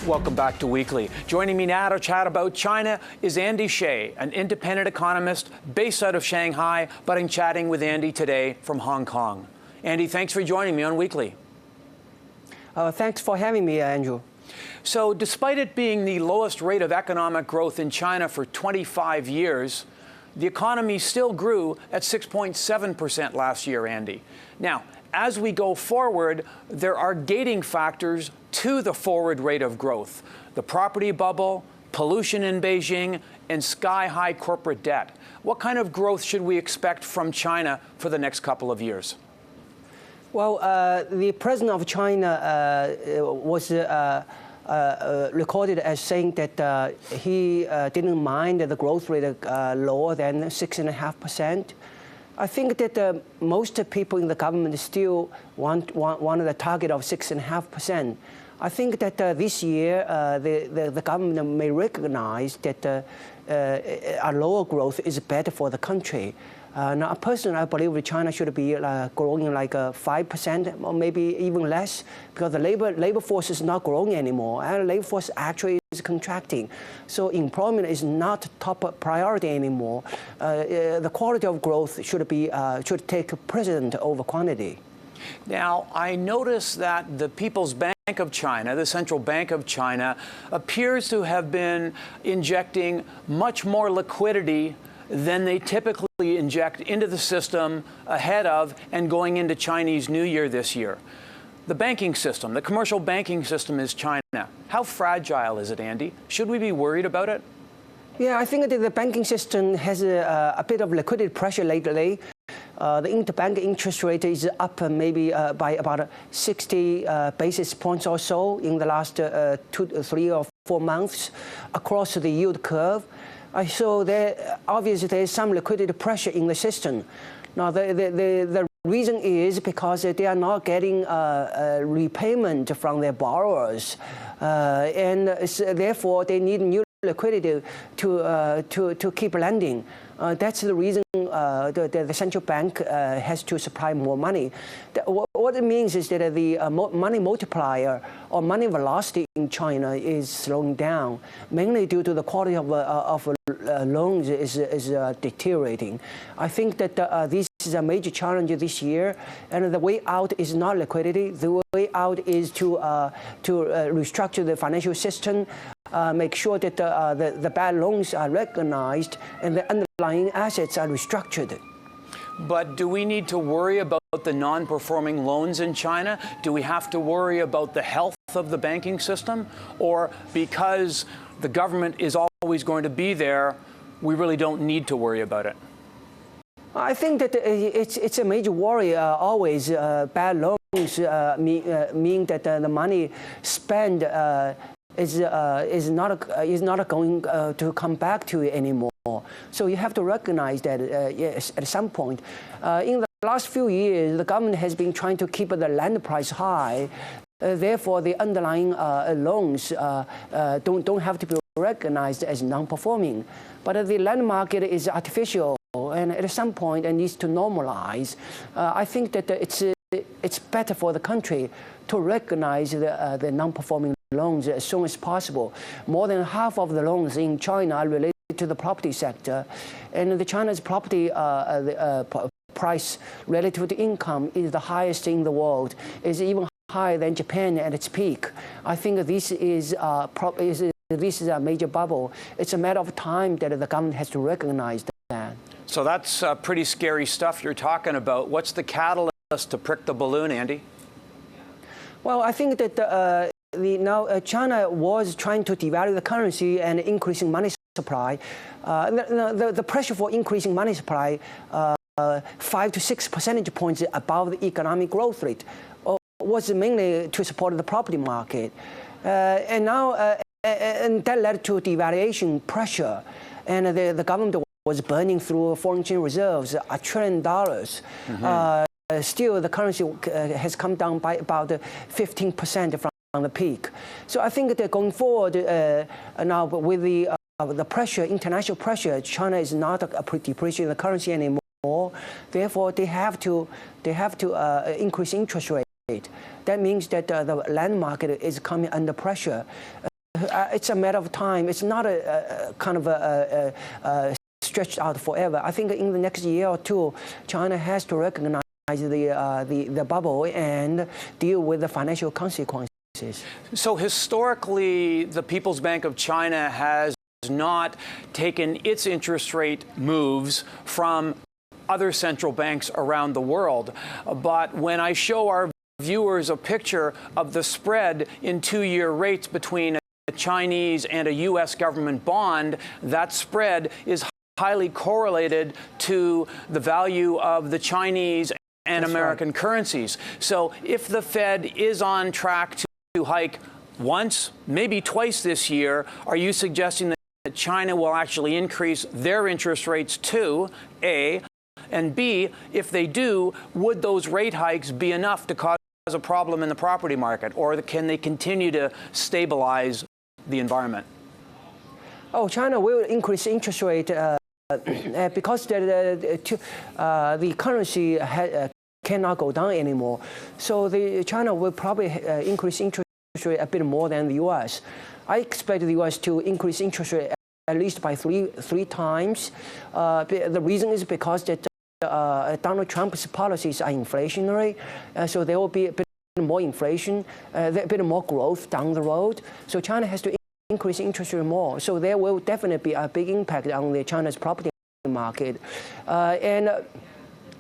Welcome back to Weekly. Joining me now to chat about China is Andy Shea, an independent economist based out of Shanghai, but I'm chatting with Andy today from Hong Kong. Andy, thanks for joining me on Weekly. Thanks for having me, Andrew. So despite it being the lowest rate of economic growth in China for 25 years, the economy still grew at 6.7% last year, Andy. Now, as we go forward, there are gating factors to the forward rate of growth: the property bubble, pollution in Beijing, and sky-high corporate debt. What kind of growth should we expect from China for the next couple of years? Well, the president of China was recorded as saying that he didn't mind the growth rate lower than 6.5%. I think that most people in the government still want the target of 6.5%. I think that this year the government may recognize that a lower growth is better for the country. Now, personally, I believe China should be growing like 5% or maybe even less, because the labor force is not growing anymore, and the labor force actually is contracting. So employment is not top priority anymore. The quality of growth should take precedent over quantity. Now, I notice that the People's Bank of China, the Central Bank of China, appears to have been injecting much more liquidity than they typically inject into the system ahead of and going into Chinese New Year this year. The banking system, the commercial banking system is China. How fragile is it, Andy? Should we be worried about it? Yeah, I think that the banking system has a bit of liquidity pressure lately. The interbank interest rate is up maybe by about 60 basis points or so in the last 3 or 4 months across the yield curve. So obviously there is some liquidity pressure in the system. Now the reason is because they are not getting repayment from their borrowers, and therefore they need new liquidity to keep lending. That's the reason the central bank has to supply more money. What it means is that the money multiplier or money velocity in China is slowing down, mainly due to the quality of loans is deteriorating. I think that this is a major challenge this year, and the way out is not liquidity. The way out is to restructure the financial system, make sure that the bad loans are recognized and the underlying assets are restructured. But do we need to worry about the non-performing loans in China? Do we have to worry about the health of the banking system? Or because the government is always going to be there, we really don't need to worry about it? I think that it's a major worry always. Bad loans mean that the money spent is not going to come back to you anymore. So you have to recognize that yes, at some point. In the last few years, the government has been trying to keep the land price high. Therefore, the underlying loans don't have to be recognized as non-performing. But the land market is artificial, and at some point it needs to normalize. I think that it's better for the country to recognize the non-performing loans as soon as possible. More than half of the loans in China are related to the property sector, and the China's property price relative to income is the highest in the world. It's even higher than Japan at its peak. I think this is a major bubble. It's a matter of time that the government has to recognize that. So that's pretty scary stuff you're talking about. What's the catalyst to prick the balloon, Andy? Well, I think that China was trying to devalue the currency and increasing money supply. The pressure for increasing money supply 5 to 6 percentage points above the economic growth rate was mainly to support the property market. And that led to devaluation pressure. And the government was burning through foreign exchange reserves, $1 trillion. Mm-hmm. Still, the currency has come down by about 15% from the peak. So I think that going forward, now with the pressure, international pressure, China is not depreciating the currency anymore. Therefore, they have to increase interest rate. That means that the land market is coming under pressure. It's a matter of time. It's not a kind of a stretched out forever. I think in the next year or two, China has to recognize the bubble and deal with the financial consequences. So historically, the People's Bank of China has not taken its interest rate moves from other central banks around the world. But when I show our viewers a picture of the spread in two-year rates between a Chinese and a U.S. government bond, that spread is highly correlated to the value of the Chinese and American currencies. So if the Fed is on track to hike once, maybe twice this year, are you suggesting that China will actually increase their interest rates too, A? And B, if they do, would those rate hikes be enough to cause a problem in the property market, or can they continue to stabilize the environment? Oh, China will increase interest rate because the currency cannot go down anymore. So China will probably increase interest rate a bit more than the U.S. I expect the U.S. to increase interest rate at least by three times. The reason is because that Donald Trump's policies are inflationary, so there will be a bit more inflation, a bit more growth down the road. So China has to increase interest rate more. So there will definitely be a big impact on China's property market. And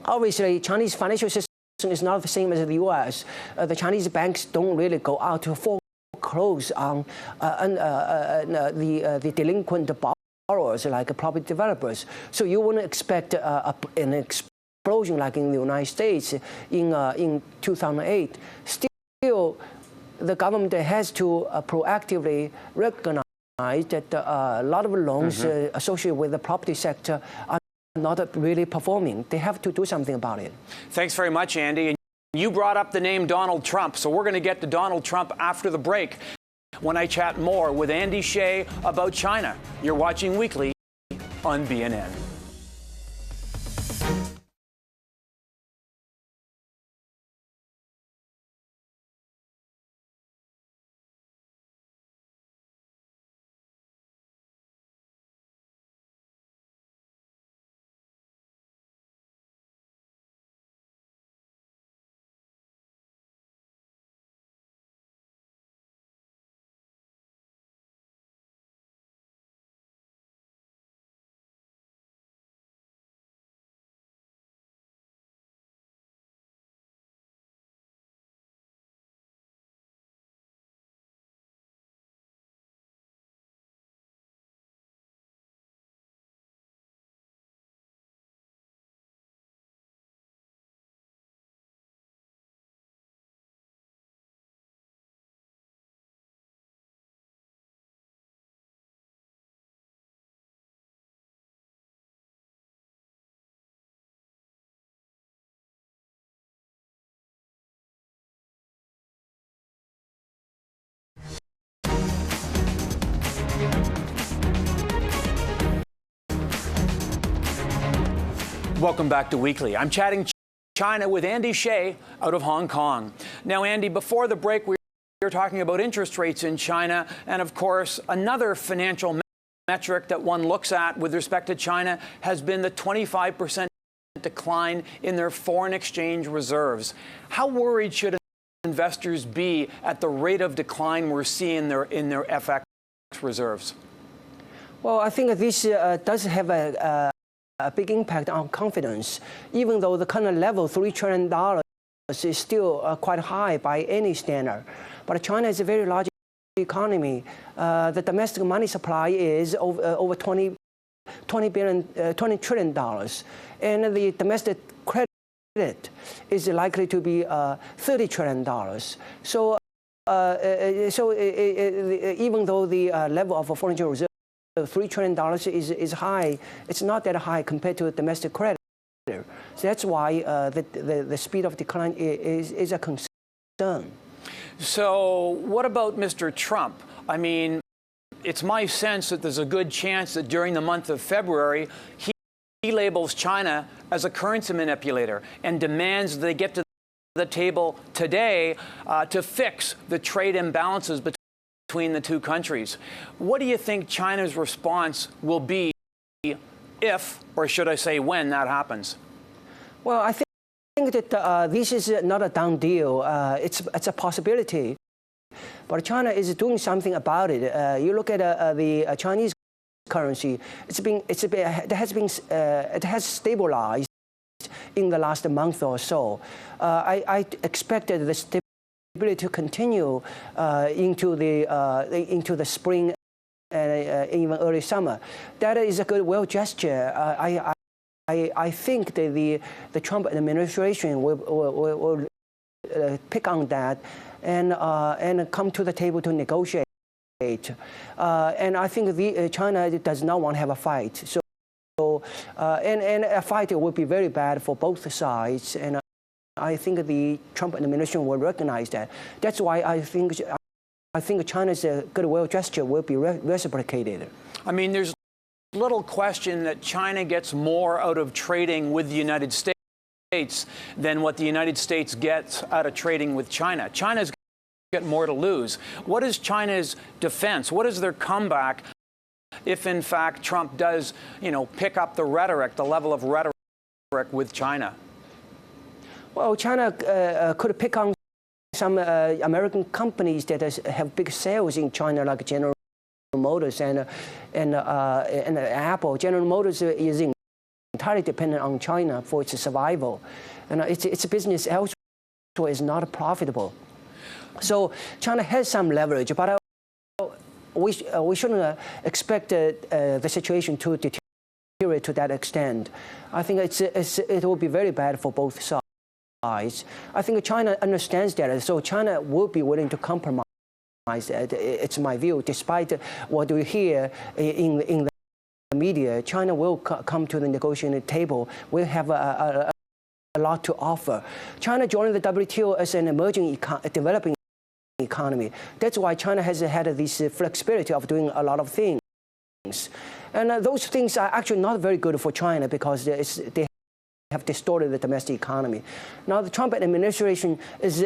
obviously, Chinese financial system is not the same as the U.S. The Chinese banks don't really go out to foreclose on the delinquent borrowers like property developers. So you wouldn't expect an explosion like in the United States in 2008. Still, the government has to proactively recognize that a lot of loans associated with the property sector are not really performing. They have to do something about it. Thanks very much, Andy. And you brought up the name Donald Trump, so we're going to get to Donald Trump after the break when I chat more with Andy Shea about China. You're watching Weekly on BNN. Welcome back to Weekly. I'm chatting China with Andy Shea out of Hong Kong. Now, Andy, before the break, we were talking about interest rates in China, and of course, another financial metric that one looks at with respect to China has been the 25% decline in their foreign exchange reserves. How worried should investors be at the rate of decline we're seeing in their FX reserves? Well, I think this does have a big impact on confidence, even though the current level, $3 trillion, is still quite high by any standard. But China is a very large economy. The domestic money supply is over $20 trillion, and the domestic credit is likely to be $30 trillion. So, even though the level of foreign reserve $3 trillion is high, it's not that high compared to domestic credit. So that's why the speed of decline is a concern. So what about Mr. Trump? I mean, it's my sense that there's a good chance that during the month of February, he labels China as a currency manipulator and demands they get to the table today to fix the trade imbalances between the two countries. What do you think China's response will be if, or should I say when, that happens? Well, I think that this is not a done deal. It's a possibility. But China is doing something about it. You look at the Chinese currency; it has stabilized in the last month or so. I expected the stability to continue into the spring and even early summer. That is a goodwill gesture. I think that the Trump administration will pick on that and come to the table to negotiate. And I think China does not want to have a fight. And a fight would be very bad for both sides. And I think the Trump administration will recognize that. That's why I think China's goodwill gesture will be reciprocated. I mean, there's little question that China gets more out of trading with the United States than what the United States gets out of trading with China. China's got more to lose. What is China's defense? What is their comeback if, in fact, Trump does, pick up the rhetoric, the level of rhetoric with China? Well, China could pick on some American companies that have big sales in China, like General Motors and Apple. General Motors is entirely dependent on China for its survival, and its business elsewhere is not profitable. So China has some leverage, but we shouldn't expect the situation to deteriorate to that extent. I think it will be very bad for both sides. I think China understands that, so China will be willing to compromise. It's my view. Despite what we hear in the media, China will come to the negotiating table. We'll have a lot to offer. China joined the WTO as an emerging, developing economy. That's why China has had this flexibility of doing a lot of things. And those things are actually not very good for China because they have distorted the domestic economy. Now the Trump administration is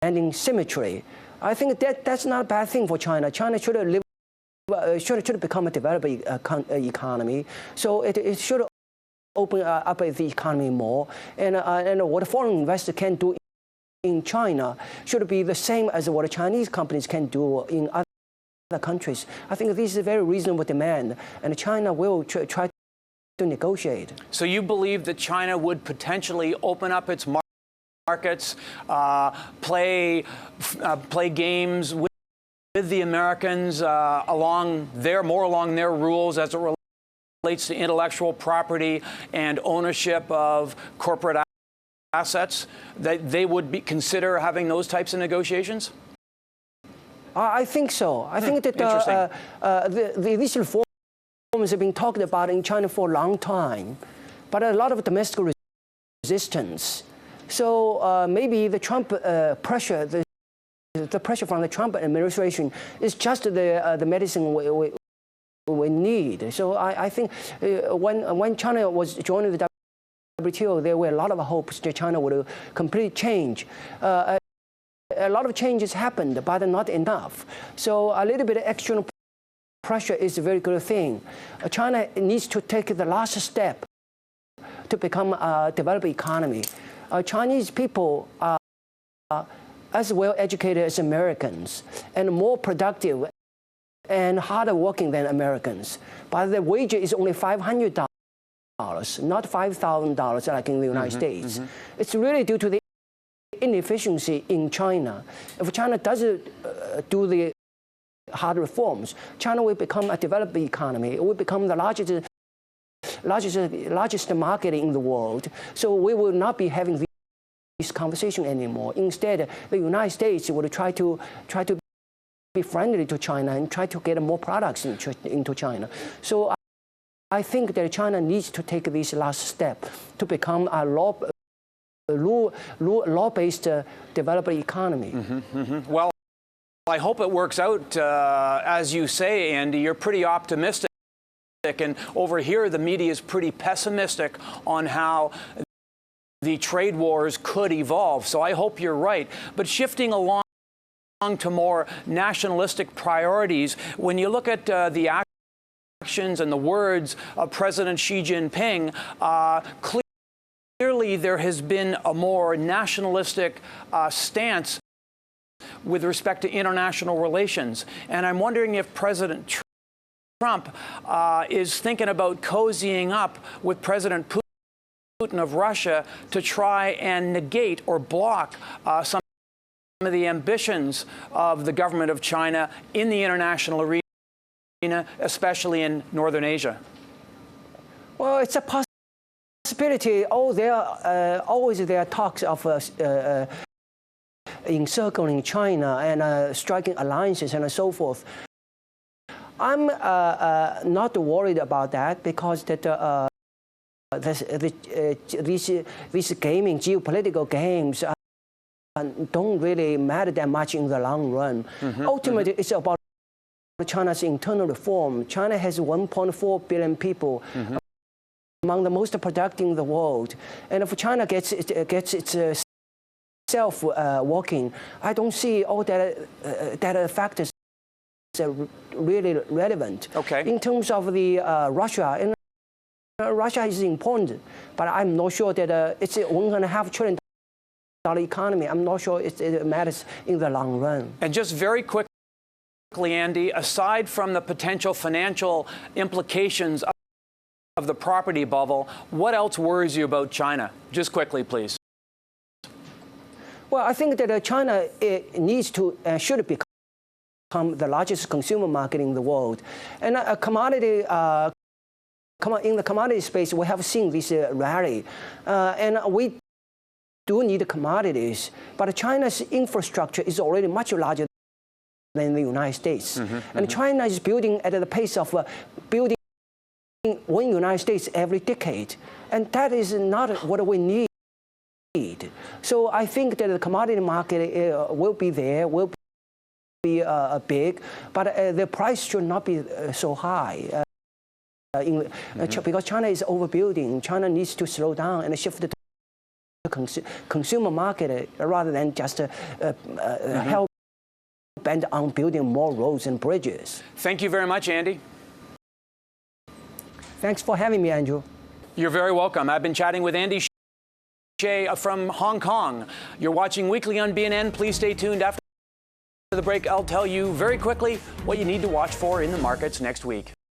demanding symmetry. I think that's not a bad thing for China. China should become a developing economy. So it should open up the economy more. And what a foreign investor can do in China should be the same as what Chinese companies can do in other countries. I think this is a very reasonable demand, and China will try to negotiate. So you believe that China would potentially open up its markets, play games with the Americans along their rules as it relates to intellectual property and ownership of corporate assets, that they would consider having those types of negotiations? I think so. I think that these reforms have been talked about in China for a long time, but a lot of domestic resistance. So maybe the Trump pressure, the pressure from the Trump administration is just the medicine we need. So I think when China was joining the WTO, there were a lot of hopes that China would completely change. A lot of changes happened, but not enough. So a little bit of external pressure is a very good thing. China needs to take the last step to become a developed economy. Chinese people are as well educated as Americans and more productive and harder working than Americans. But the wage is only $500, not $5,000 like in the United States. It's really due to the inefficiency in China. If China doesn't do the hard reforms, China will become a developed economy. It will become the largest market in the world. So we will not be having this conversation anymore. Instead, the United States will try to be friendly to China and try to get more products into China. So I think that China needs to take this last step to become a law-based developed economy. Well, I hope it works out, as you say, Andy. You're pretty optimistic, and over here the media is pretty pessimistic on how the trade wars could evolve. So I hope you're right. But shifting along to more nationalistic priorities. When you look at the actions and the words of President Xi Jinping, clearly there has been a more nationalistic stance with respect to international relations. And I'm wondering if President Trump is thinking about cozying up with President Putin of Russia to try and negate or block some of the ambitions of the government of China in the international arena, especially in Northern Asia. Well, it's a possibility. There are talks of encircling China and striking alliances and so forth. I'm not worried about that because that these gaming, geopolitical games, don't really matter that much in the long run. Ultimately, it's about China's internal reform. China has 1.4 billion people, among the most productive in the world. And if China gets its self working, I don't see all that factors are really relevant. Okay. In terms of the Russia, and Russia is important, but I'm not sure that it's a $1.5 trillion economy. I'm not sure it matters in the long run. And just very quickly, Andy, aside from the potential financial implications of the property bubble, what else worries you about China? Just quickly, please. Well, I think that China needs to should become the largest consumer market in the world, and a commodity. In the commodity space, we have seen this rally, and we do need commodities, but China's infrastructure is already much larger than the United States. And China is building at the pace of building one United States every decade. And that is not what we need. So I think that the commodity market will be there, will be big, but the price should not be so high. Because China is overbuilding. China needs to slow down and shift to consumer market rather than just help bend on building more roads and bridges. Thank you very much, Andy. Thanks for having me, Andrew. You're very welcome. I've been chatting with Andy Shea from Hong Kong. You're watching Weekly on BNN. Please stay tuned. After the break, I'll tell you very quickly what you need to watch for in the markets next week.